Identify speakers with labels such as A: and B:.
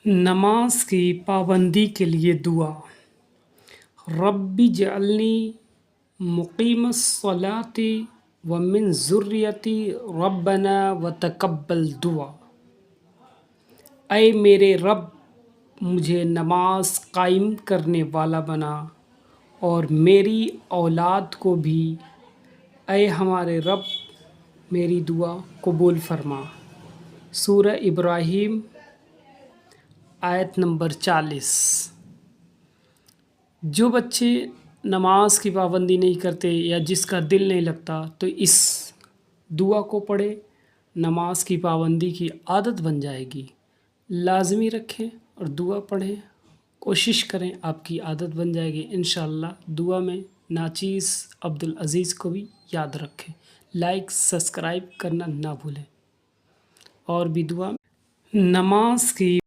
A: نماز کی پابندی کے لیے دعا۔ رب اجعلنی مقیم الصلاۃ ومن ذریتی ربنا وتقبل دعا۔ اے میرے رب، مجھے نماز قائم کرنے والا بنا اور میری اولاد کو بھی۔ اے ہمارے رب، میری دعا قبول فرما۔ سورہ ابراہیم آیت نمبر 40۔ جو بچے نماز کی پابندی نہیں کرتے یا جس کا دل نہیں لگتا تو اس دعا کو پڑھے، نماز کی پابندی کی عادت بن جائے گی۔ لازمی رکھیں اور دعا پڑھیں، کوشش کریں آپ کی عادت بن جائے گی انشاءاللہ۔ دعا میں ناچیز عبدالعزیز کو بھی یاد رکھیں، لائک سبسکرائب کرنا نہ بھولیں۔ اور بھی دعا، نماز کی